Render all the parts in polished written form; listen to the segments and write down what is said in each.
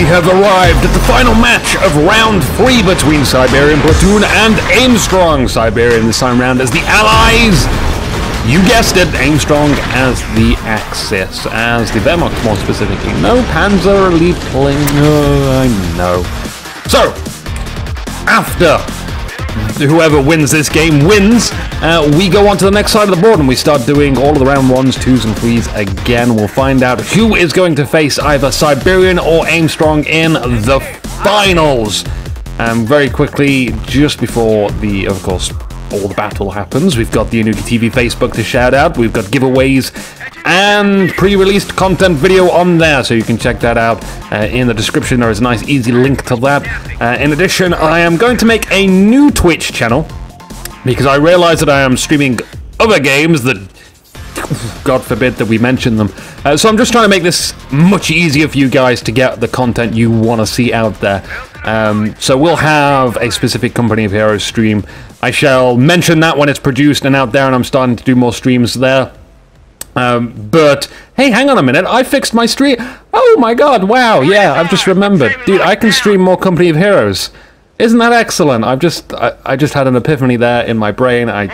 we have arrived at the final match of round 3 between Siberian Platoon and Aimstrong. Siberian this time round as the allies. You guessed it, Aimstrong as the Axis, as the Wehrmacht more specifically. No Panzer Liebling, I know. So, after whoever wins this game wins, we go on to the next side of the board and we start doing all of the round 1s, 2s and 3s again. We'll find out who is going to face either Siberian or Aimstrong in the finals. Very quickly, just before the, of course, all the battle happens, we've got the Inuki TV Facebook to shout out. We've got giveaways and pre-released content video on there, so you can check that out in the description. There is a nice easy link to that. In addition, I am going to make a new Twitch channel because I realize that I am streaming other games that, God forbid that we mention them. So I'm just trying to make this much easier for you guys to get the content you want to see out there. So we'll have a specific Company of Heroes stream. I shall mention that when it's produced and out there, and I'm starting to do more streams there. But, hey, hang on a minute, I fixed my stream. Oh my god, wow, yeah, I've just remembered. Dude, I can stream more Company of Heroes. Isn't that excellent? I just had an epiphany there in my brain. I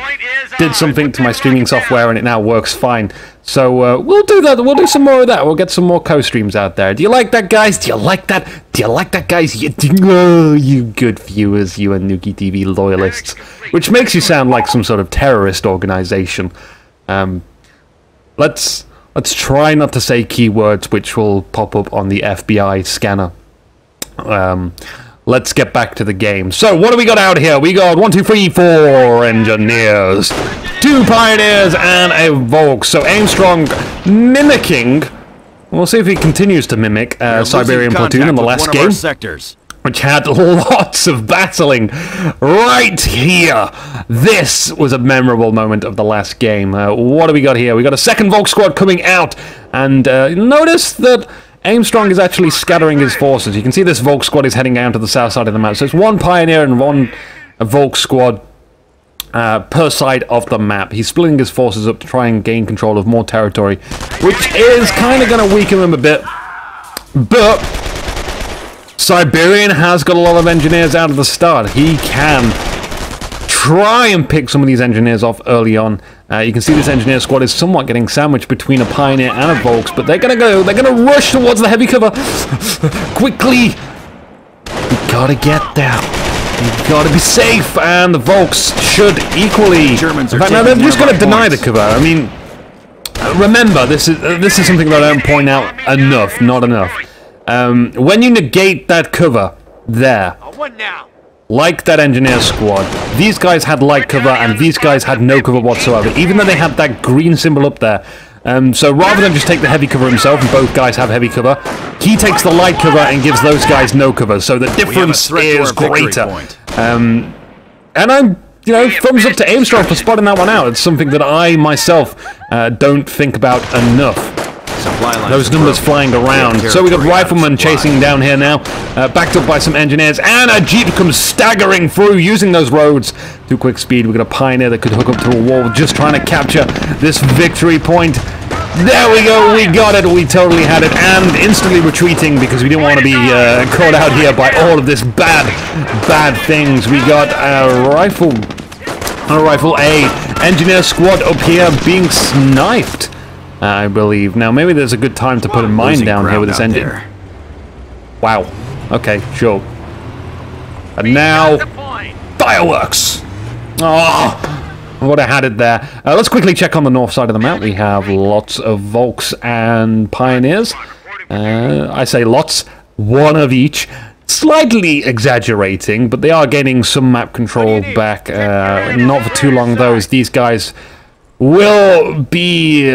did something to my streaming software and it now works fine. So we'll do that. We'll do some more of that. We'll get some more co-streams out there. Do you like that, guys? Do you like that? Do you like that, guys? Oh, you good viewers, you Inuki TV loyalists. Which makes you sound like some sort of terrorist organization. Let's try not to say keywords which will pop up on the FBI scanner. Let's get back to the game. So, what do we got out here? We got 1, 2, 3, 4 engineers, 2 pioneers, and a Volk. So, Aimstrong mimicking. We'll see if he continues to mimic Siberian Platoon in the last game, which had lots of battling right here. This was a memorable moment of the last game. What do we got here? We got a second Volk squad coming out, and notice that Aimstrong is actually scattering his forces. You can see this Volk squad is heading down to the south side of the map. So it's 1 Pioneer and 1 Volk squad per side of the map. He's splitting his forces up to try and gain control of more territory, which is kind of going to weaken him a bit. But Siberian has got a lot of engineers out of the start. He can try and pick some of these engineers off early on. You can see this engineer squad is somewhat getting sandwiched between a Pioneer and a Volks, but they're gonna rush towards the heavy cover. Quickly! You gotta get there. You gotta be safe, and the Volks should equally. Germans are now they're just gonna deny the cover. I mean, remember, this is something that I don't point out enough, not enough. When you negate that cover there, like that engineer squad, these guys had light cover and these guys had no cover whatsoever, even though they had that green symbol up there. So rather than just take the heavy cover himself, and both guys have heavy cover, he takes the light cover and gives those guys no cover, so the difference is greater. And I'm, you know, thumbs up to Aimstrong for spotting that one out. It's something that I myself don't think about enough. Those numbers flying around. So we got riflemen chasing down here now, backed up by some engineers, and a jeep comes staggering through using those roads to quick speed. We got a Pioneer that could hook up to a wall, just trying to capture this victory point. There we go, we got it, we totally had it, and instantly retreating because we didn't want to be caught out here by all of this bad things. We got a rifle A, engineer squad up here being sniped, I believe. Now, maybe there's a good time to put a mine down here with this engine. Wow. Okay, sure. And now, fireworks! Oh, I would have had it there. Let's quickly check on the north side of the map. We have lots of Volks and Pioneers. I say lots, 1 of each. Slightly exaggerating, but they are gaining some map control back. Not for too long, though, as these guys will be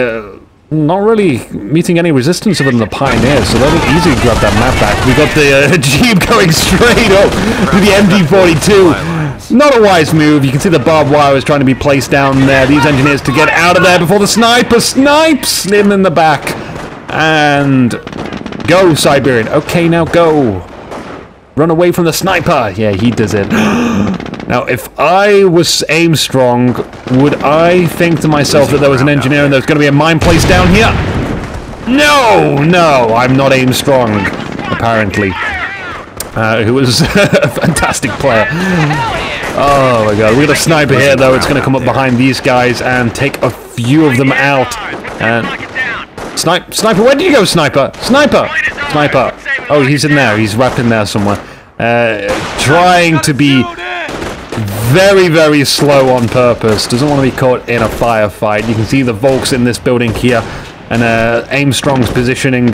not really meeting any resistance other than the Pioneers, so they'll easily grab that map back. We got the Jeep going straight up to the MG42. Not a wise move. You can see the barbed wire is trying to be placed down there. These engineers to get out of there before the sniper snipes him in the back. And go, Siberian. Okay, now go. Run away from the sniper. Yeah, he does it. Now, if I was Aimstrong, would I think to myself that there was an engineer and there's going to be a mine placed down here? No, I'm not Aimstrong. apparently, who was a fantastic player. Oh my god, we got a sniper here though. It's going to come up behind these guys and take a few of them out. And Sniper, where did you go, Sniper? Sniper! Sniper! Oh, he's in there. He's wrapped in there somewhere. Trying to be very, very slow on purpose. Doesn't want to be caught in a firefight. You can see the Volks in this building here. And Aimstrong's positioning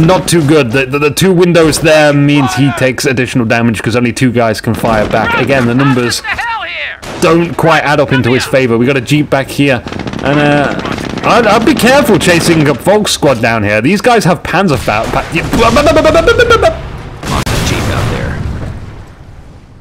not too good. The two windows there means he takes additional damage because only two guys can fire back. Again, the numbers don't quite add up into his favor. We got a Jeep back here. And I'd be careful chasing a Volk squad down here. These guys have Panzerfaust.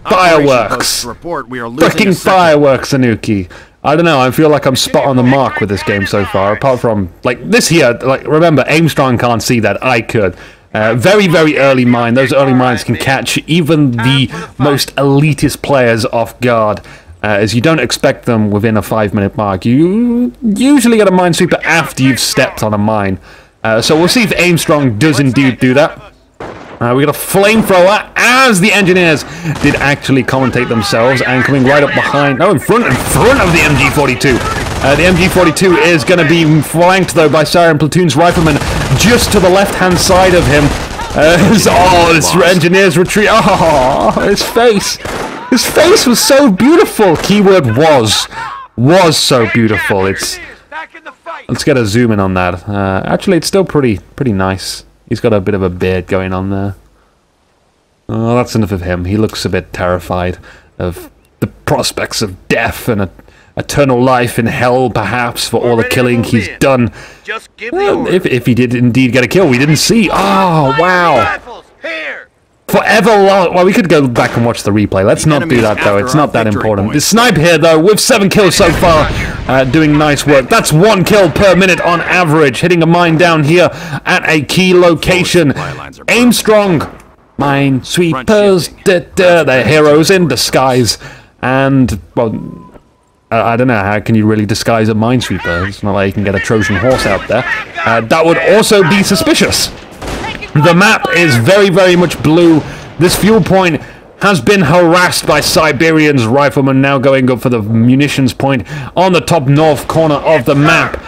Fireworks! Freaking fireworks, Inuki. I don't know, I feel like I'm spot on the mark with this game so far, apart from, like, this here, like, remember, Aimstrong can't see that, I could. Very, very early mine. Those early mines can catch even the most elitist players off guard, as you don't expect them within a 5-minute mark. You usually get a minesweeper after you've stepped on a mine. So we'll see if Aimstrong does indeed do that. We got a flamethrower as the engineers did actually commentate themselves, and coming right up behind, no, in front of the MG42. The MG42 is going to be flanked though by Siren Platoon's rifleman just to the left-hand side of him. Oh, this engineer's retreat. Oh, his face. His face was so beautiful. Keyword was so beautiful. Let's get a zoom in on that. Actually, it's still pretty nice. He's got a bit of a beard going on there. Oh, that's enough of him. He looks a bit terrified of the prospects of death and eternal life in hell, perhaps, for all the killing he's done. Well, if he did indeed get a kill, we didn't see. Oh, wow. Forever long. Well, we could go back and watch the replay. Let's not do that, though. It's not that important. The sniper here, though, with 7 kills so far, doing nice work. That's 1 kill per minute on average, hitting a mine down here at a key location. Aimstrong, minesweepers, they're heroes in disguise. And, well, I don't know, how can you really disguise a minesweeper? It's not like you can get a Trojan horse out there. That would also be suspicious. The map is very, very much blue. This fuel point has been harassed by Siberian's riflemen, now going up for the munitions point on the top north corner of the map.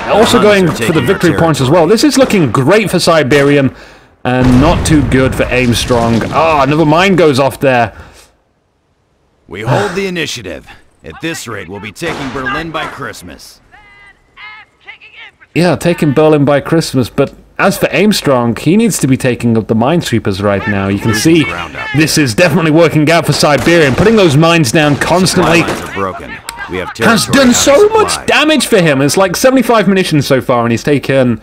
Also going for the victory points as well. This is looking great for Siberian and not too good for Aimstrong. Ah, another mine goes off there. We hold the initiative. At this rate, we'll be taking Berlin by Christmas. Yeah, taking Berlin by Christmas, but as for Aimstrong, he needs to be taking up the minesweepers right now. You can see this is definitely working out for Siberian. Putting those mines down constantly has done so much damage for him. It's like 75 munitions so far, and he's taken,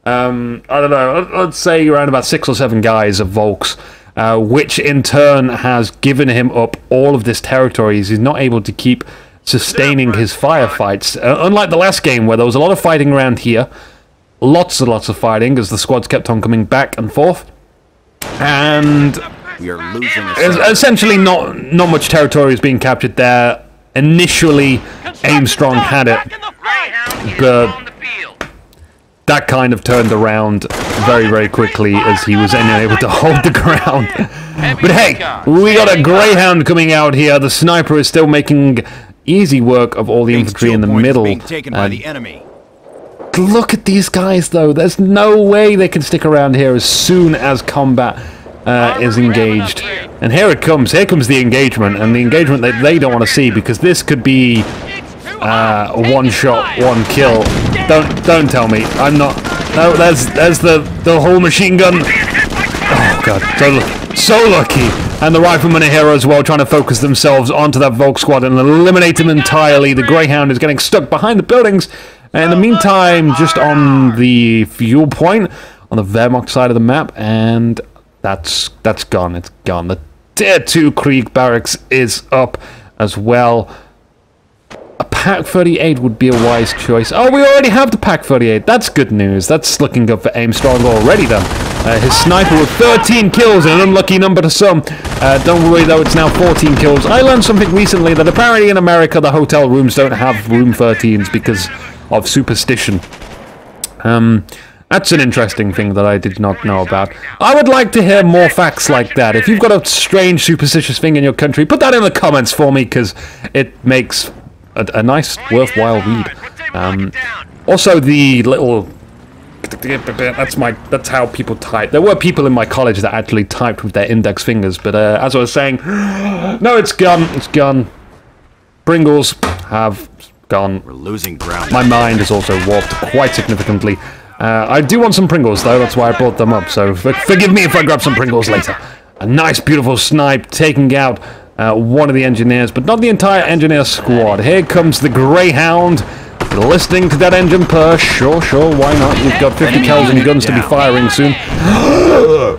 I don't know, let's say around about 6 or 7 guys of Volks, which in turn has given him up all of this territory. He's not able to keep sustaining his firefights. Unlike the last game, where there was a lot of fighting around here, lots and lots of fighting as the squads kept on coming back and forth, and we are losing essentially not much territory is being captured there. Initially, Aimstrong had it, but that kind of turned around very, very quickly as he was unable to hold the ground. But hey, we got a Greyhound coming out here. The sniper is still making easy work of all the infantry in the middle. Look at these guys, though. There's no way they can stick around here as soon as combat is engaged. And here it comes. Here comes the engagement, and the engagement that they don't want to see, because this could be one shot, one kill. Don't tell me. I'm not. No, there's the whole machine gun. Oh god, so lucky. And the riflemen are here as well, trying to focus themselves onto that Volk squad and eliminate them entirely. The Greyhound is getting stuck behind the buildings. In the meantime, just on the fuel point, on the Wehrmacht side of the map, and that's gone. It's gone. The Tier 2 Krieg barracks is up as well. A Pak 38 would be a wise choice. Oh, we already have the Pak 38. That's good news. That's looking good for Aimstrong already, then. His sniper with 13 kills, an unlucky number to some. Don't worry, though, it's now 14 kills. I learned something recently that apparently in America the hotel rooms don't have room 13s because of superstition. That's an interesting thing that I did not know about. I would like to hear more facts like that. If you've got a strange, superstitious thing in your country, put that in the comments for me, because it makes a nice, worthwhile read. Also, the little... That's how people type. There were people in my college that actually typed with their index fingers, but as I was saying, no, it's gone. It's gone. Pringles have gone. We're losing ground. My mind is also warped quite significantly. I do want some Pringles, though. That's why I brought them up. So forgive me if I grab some Pringles later. A nice, beautiful snipe taking out one of the engineers, but not the entire engineer squad. Here comes the Greyhound. Listening to that engine purr. Sure, why not? You've got 50 cals in your guns to be firing soon.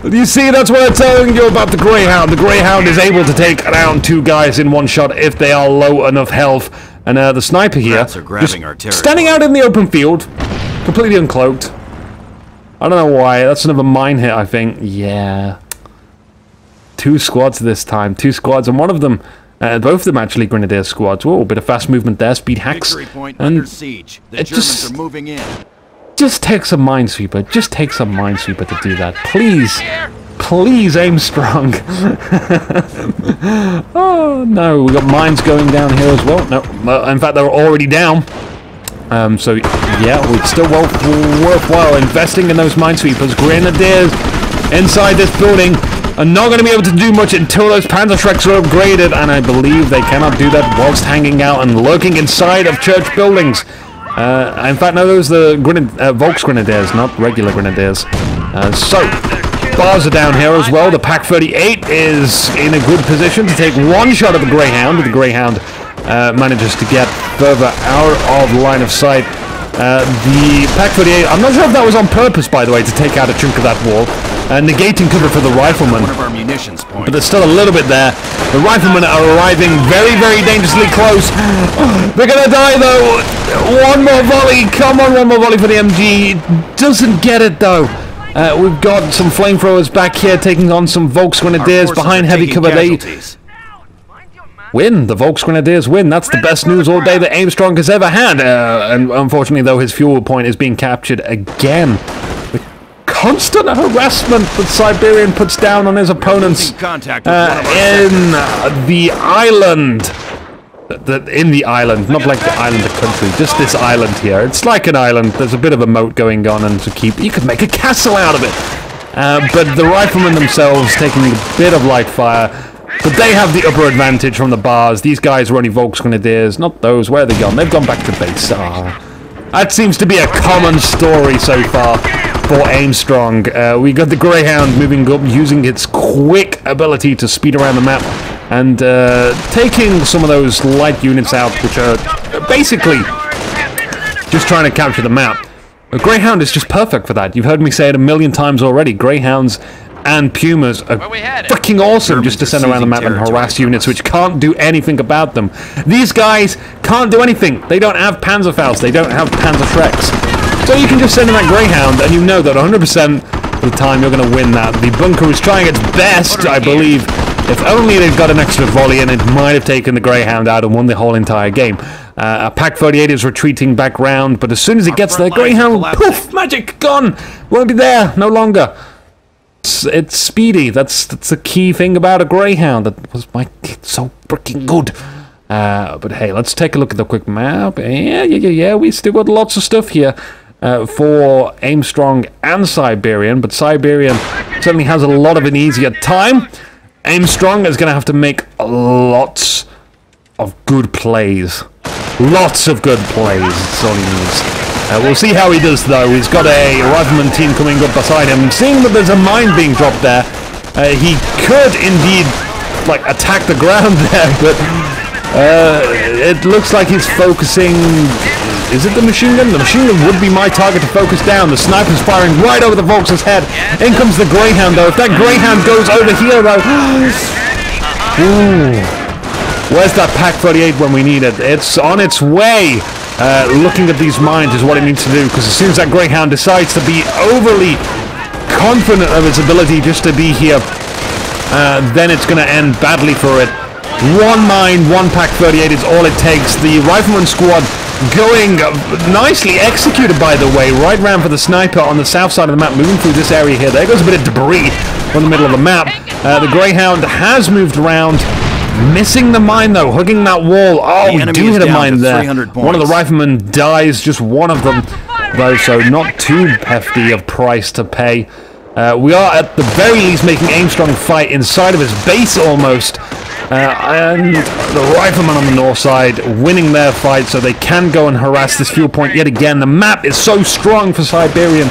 You see, that's what I'm telling you about the Greyhound. The Greyhound is able to take down 2 guys in one shot if they are low enough health. And the sniper here, just standing out in the open field, completely uncloaked. I don't know why. That's another mine hit, I think. Yeah. 2 squads this time. 2 squads, and one of them... both of them actually Grenadier squads. Whoa, a bit of fast movement there, speed hacks. Point under siege. The Germans are moving in. Just takes a minesweeper. Just takes a minesweeper to do that. Please. Please, Aimstrong. Oh, no. We got mines going down here as well. No, in fact, they're already down. So, yeah, it's still worthwhile investing in those minesweepers. Grenadiers inside this building are not going to be able to do much until those Panzerschrecks are upgraded, and I believe they cannot do that whilst hanging out and lurking inside of church buildings. In fact, no, those are the Volksgrenadiers, not regular Grenadiers. So, bars are down here as well. The Pak-38 is in a good position to take one shot at the Greyhound. The Greyhound manages to get further out of line of sight. The Pak-38, I'm not sure if that was on purpose, by the way, to take out a chunk of that wall. Negating cover for the riflemen. One of our munitions points. But there's still a little bit there. The riflemen are arriving very, very dangerously close. They're gonna die, though. One more volley. Come on, one more volley for the MG. Doesn't get it, though. We've got some flamethrowers back here taking on some Volksgrenadiers behind heavy cover. They win. The Volksgrenadiers win. That's the best news all day that Aimstrong has ever had. And unfortunately, though, his fuel point is being captured again. Constant harassment that Siberian puts down on his opponents in the island. In the island, not like the island of country, just this island here. It's like an island. There's a bit of a moat going on, and you could make a castle out of it. But the riflemen themselves taking a bit of light fire, but they have the upper advantage from the bars. These guys are only Volksgrenadiers, not those. Where are they gone? They've gone back to base. That seems to be a common story so far for Aimstrong. We got the Greyhound moving up, using its quick ability to speed around the map, and taking some of those light units out, which are basically just trying to capture the map. A Greyhound is just perfect for that. You've heard me say it a million times already. Greyhounds and Pumas are fucking awesome just to send around the map and harass units which can't do anything about them. These guys can't do anything. They don't have Panzerfaust. They don't have Panzerschrecks. So you can just send in that Greyhound, and you know that 100% of the time you're going to win that. The bunker is trying its best, I believe. If only they've got an extra volley, and it might have taken the Greyhound out and won the whole entire game. A Pak-38 is retreating back round, but as soon as it gets there, Greyhound, poof, magic, gone. Won't be there, no longer. It's speedy. That's the key thing about a Greyhound. That was so freaking good. But hey, let's take a look at the quick map. Yeah. We still got lots of stuff here for Aimstrong and Siberian, but Siberian certainly has a lot of an easier time. Aimstrong is going to have to make lots of good plays. Lots of good plays. That's all he needs. We'll see how he does, though. He's got a rifleman team coming up beside him. Seeing that there's a mine being dropped there, he could indeed, like, attack the ground there, but it looks like he's focusing... Is it the machine gun? The machine gun would be my target to focus down. The sniper's firing right over the Volks's head. In comes the Greyhound, though. If that Greyhound goes over here, though... Ooh. Where's that Pak-38 when we need it? It's on its way. Looking at these mines is what it needs to do, because as soon as that Greyhound decides to be overly confident of its ability just to be here, then it's going to end badly for it. One mine, one Pak-38 is all it takes. The rifleman squad going nicely executed, by the way, right round for the sniper on the south side of the map, moving through this area here. There goes a bit of debris from the middle of the map. The Greyhound has moved around, missing the mine though, hugging that wall. Oh, we do hit a mine there. One of the riflemen dies, just one of them though, so not too hefty of price to pay. We are at the very least making Aimstrong fight inside of his base almost. And the riflemen on the north side winning their fight, so they can go and harass this fuel point yet again. The map is so strong for Siberian.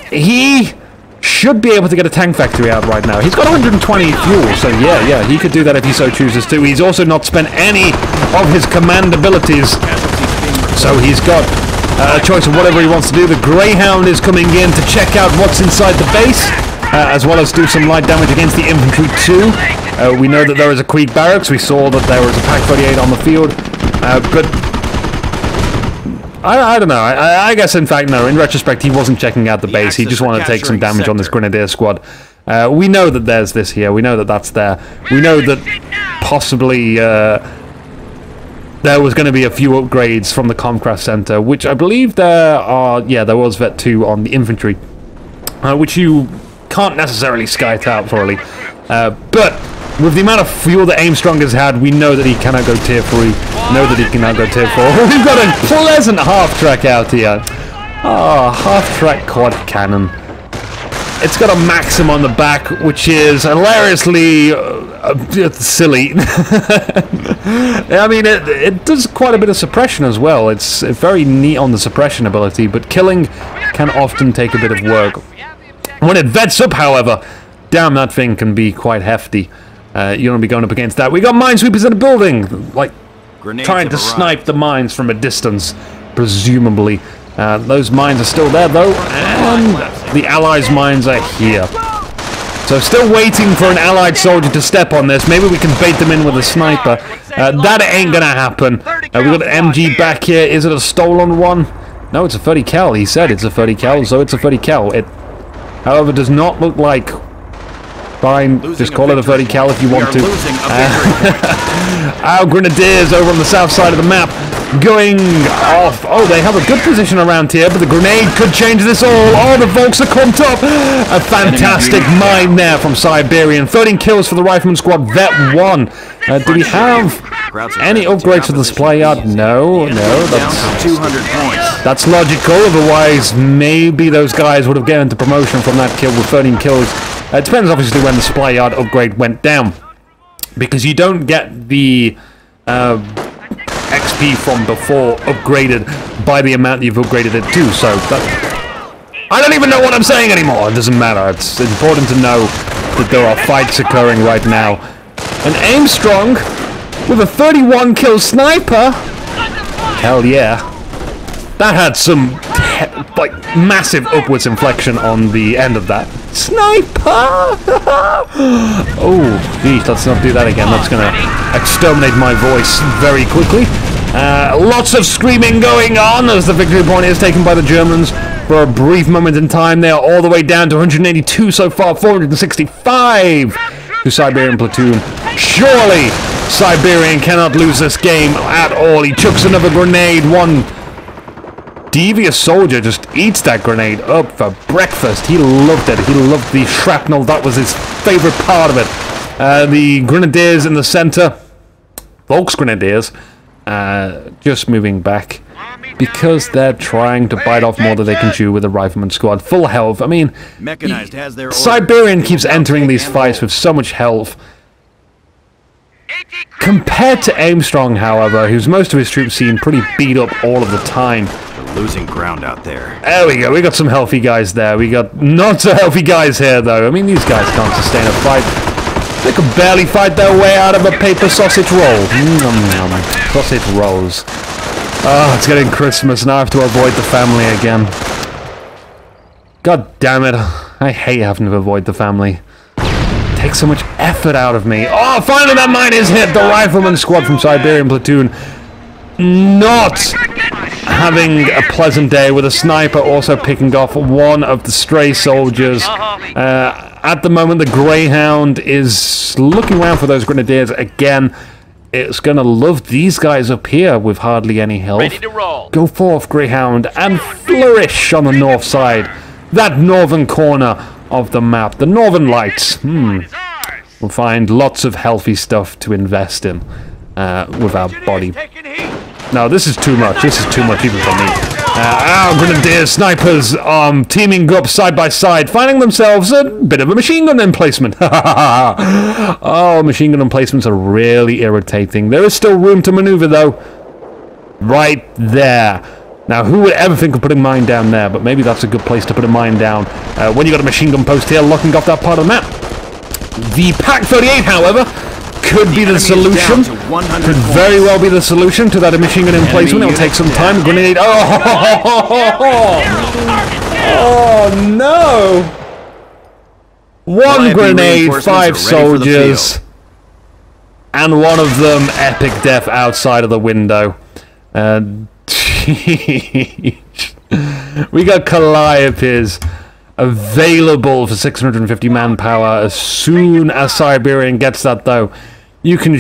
He should be able to get a tank factory out right now. He's got 120 fuel, so yeah, he could do that if he so chooses to. He's also not spent any of his command abilities, so he's got a choice of whatever he wants to do. The Greyhound is coming in to check out what's inside the base, as well as do some light damage against the infantry too. We know that there is a Krieg barracks. We saw that there was a Pack 38 on the field, but I don't know. I guess, in fact, no. In retrospect, he wasn't checking out the base. He just wanted to take some damage on this Grenadier squad. We know that there's this here. We know that that's there. We know that possibly there was going to be a few upgrades from the Comcraft Center, which I believe there are. Yeah, there was Vet 2 on the infantry, which you can't necessarily skype out fully. But with the amount of fuel that Aimstrong has had, we know that he cannot go tier 3. Know that he cannot go tier 4. We've got a pleasant half-track out here. Ah, half-track quad cannon. It's got a Maxim on the back, which is hilariously silly. I mean, it does quite a bit of suppression as well. It's very neat on the suppression ability, but killing can often take a bit of work. When it vets up, however, damn, that thing can be quite hefty. You don't be going up against that. We got minesweepers in a building, like grenades trying to snipe the mines from a distance, presumably. Those mines are still there, though, and the Allies' mines are here. So still waiting for an Allied soldier to step on this. Maybe we can bait them in with a sniper. That ain't gonna happen. We've got an MG back here. Is it a stolen one? No, it's a 30 cal. He said it's a 30 cal, so it's a 30 cal. It, however, does not look like... Fine, just call it a 30 cal if you want to. Our Grenadiers over on the south side of the map going off. Oh, they have a good position around here, but the grenade could change this all. Oh, the Volks are clumped up. A fantastic mine there from Siberian. 13 kills for the Rifleman squad. Vet 1. Do we have any upgrades for the supply yard? No, that's logical. Otherwise, maybe those guys would have gotten into promotion from that kill with 13 kills. It depends, obviously, when the supply yard upgrade went down, because you don't get the XP from before upgraded by the amount you've upgraded it to. So I don't even know what I'm saying anymore. It doesn't matter. It's important to know that there are fights occurring right now. And Aimstrong with a 31 kill sniper. Hell yeah. That had some like massive upwards inflection on the end of that. Sniper! Oh, geez, let's not do that again. That's going to exterminate my voice very quickly. Lots of screaming going on as the victory point is taken by the Germans. For a brief moment in time, they are all the way down to 182 so far, 465 to Siberian platoon. Surely Siberian cannot lose this game at all. He chucks another grenade. One devious soldier just eats that grenade up for breakfast. He loved it. He loved the shrapnel. That was his favorite part of it. The Grenadiers in the center, Volks Grenadiers, just moving back because they're trying to bite off more than they can chew with the Rifleman squad. Full health. I mean, Siberian keeps entering these fights with so much health. Compared to Aimstrong, however, whose most of his troops seem pretty beat up all of the time. We're losing ground out there. There we go. We got some healthy guys there. We got not so healthy guys here, though. I mean, these guys can't sustain a fight. They could barely fight their way out of a paper sausage roll. Sausage rolls. Oh, it's getting Christmas, now I have to avoid the family again. God damn it. I hate having to avoid the family. It takes so much effort out of me. Oh, finally that mine is hit! The Rifleman squad from Siberian platoon not having a pleasant day, with a sniper also picking off one of the stray soldiers. At the moment, the Greyhound is looking around for those Grenadiers again. it's going to love these guys up here with hardly any health. Ready to roll. Go forth, Greyhound, and flourish on the north side. That northern corner of the map. The northern lights. We'll find lots of healthy stuff to invest in with our body. No, this is too much. This is too much even for me. Our grenadiers, snipers, teaming up side by side, finding themselves a bit of a machine gun emplacement. Oh, machine gun emplacements are really irritating. There is still room to maneuver, though. Right there. Now, who would ever think of putting mine down there? But maybe that's a good place to put a mine down. When you got a machine gun post here, locking off that part of the map. The Pak-38, however, could be the solution. Could very well be the solution to that machine gun emplacement. It'll take some time. Grenade. Oh no! One grenade, 5 soldiers, and one of them epic death outside of the window. We got Calliope's available for 650 manpower as soon as Siberian gets that, though. You can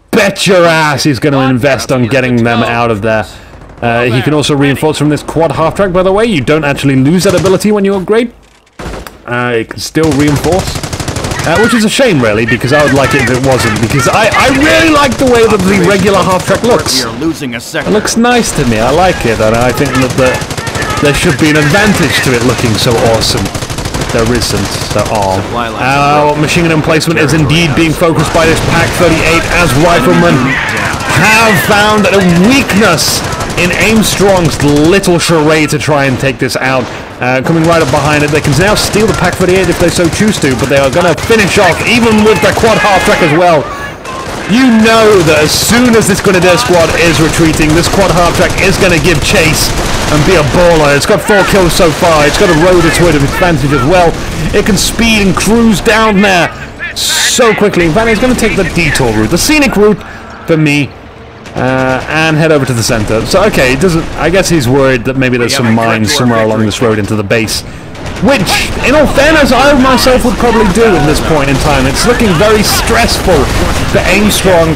bet your ass he's going to invest on getting them out of there. He can also reinforce from this quad half-track, by the way. You don't actually lose that ability when you upgrade. It can still reinforce. Which is a shame, really, because I would like it if it wasn't. Because I really like the way that the regular half-track looks. It looks nice to me. I like it, and I think that there should be an advantage to it looking so awesome. There isn't. So, our machine gun emplacement is indeed being focused by this Pak-38 as riflemen have found a weakness in Aimstrong's little charade to try and take this out. Coming right up behind it, they can now steal the Pak-38 if they so choose to, but they are going to finish off, even with the quad half-track as well. You know that as soon as this Grenadier squad is retreating, this quad half-track is going to give chase and be a baller. It's got 4 kills so far. It's got a road to it of advantage as well. It can speed and cruise down there so quickly. In fact, it's going to take the detour route, the scenic route for me, and head over to the center. So, okay, it doesn't. I guess he's worried that maybe there's some mines somewhere along this road into the base. Which, in all fairness, I myself would probably do at this point in time. It's looking very stressful for Aimstrong.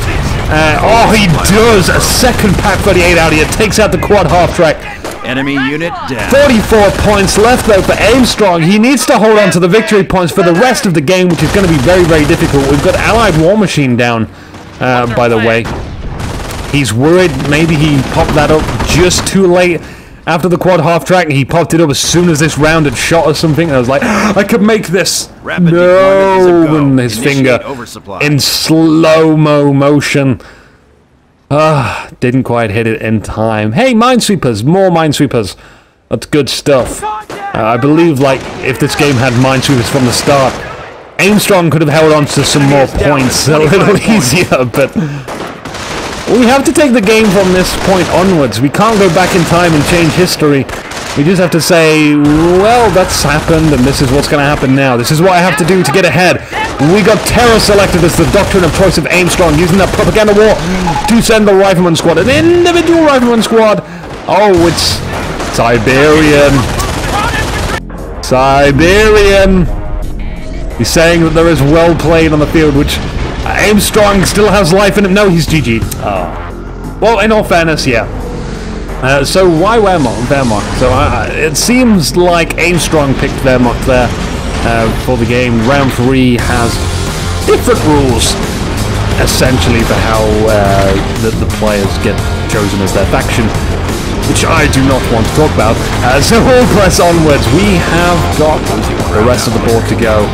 He does a second Pak-38 out here. Takes out the quad half-track. Enemy unit down. 44 points left, though, for Aimstrong. He needs to hold on to the victory points for the rest of the game, which is going to be very, very difficult. We've got Allied War Machine down, by the way. He's worried maybe he popped that up just too late. After the quad half-track, he popped it up as soon as this round had shot or something, and I was like, I could make this! No! And his finger in slow-mo motion. Didn't quite hit it in time. Hey, minesweepers! More minesweepers! That's good stuff. I believe, like, if this game had minesweepers from the start, Aimstrong could have held on to some more points a little easier, but we have to take the game from this point onwards. We can't go back in time and change history. We just have to say, well, that's happened, and this is what's going to happen now. This is what I have to do to get ahead. We got terror selected as the doctrine of choice of Aimstrong, using that propaganda war to send the rifleman squad, an individual rifleman squad. Oh, it's Siberian. Siberian. He's saying that there is well played on the field, which Aimstrong still has life in him. No, he's GG. Well, in all fairness, yeah. So why Wehrmacht? So it seems like Aimstrong picked Wehrmacht there for the game. Round 3 has different rules, essentially, for how the players get chosen as their faction, which I do not want to talk about. So we'll press onwards. We have got the rest of the board to go.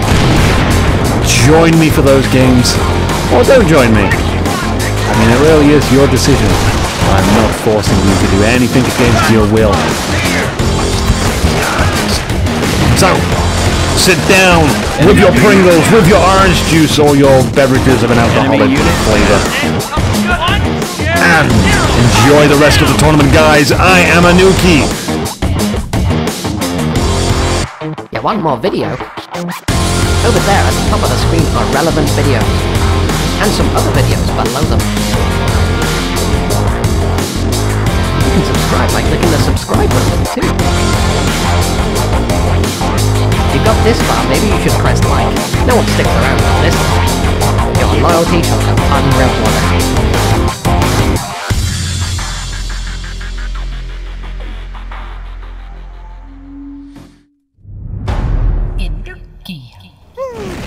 Join me for those games, or don't join me. I mean, it really is your decision. I'm not forcing you to do anything against your will. So, sit down with your Pringles, with your orange juice, or your beverages of an alcoholic flavor, and enjoy the rest of the tournament, guys. I am Inuki. You want more video? Over there at the top of the screen are relevant videos, and some other videos below them. You can subscribe by clicking the subscribe button too. If you got this far, maybe you should press like. No one sticks around for this long. Your loyalty shall go unrewarded. Woo!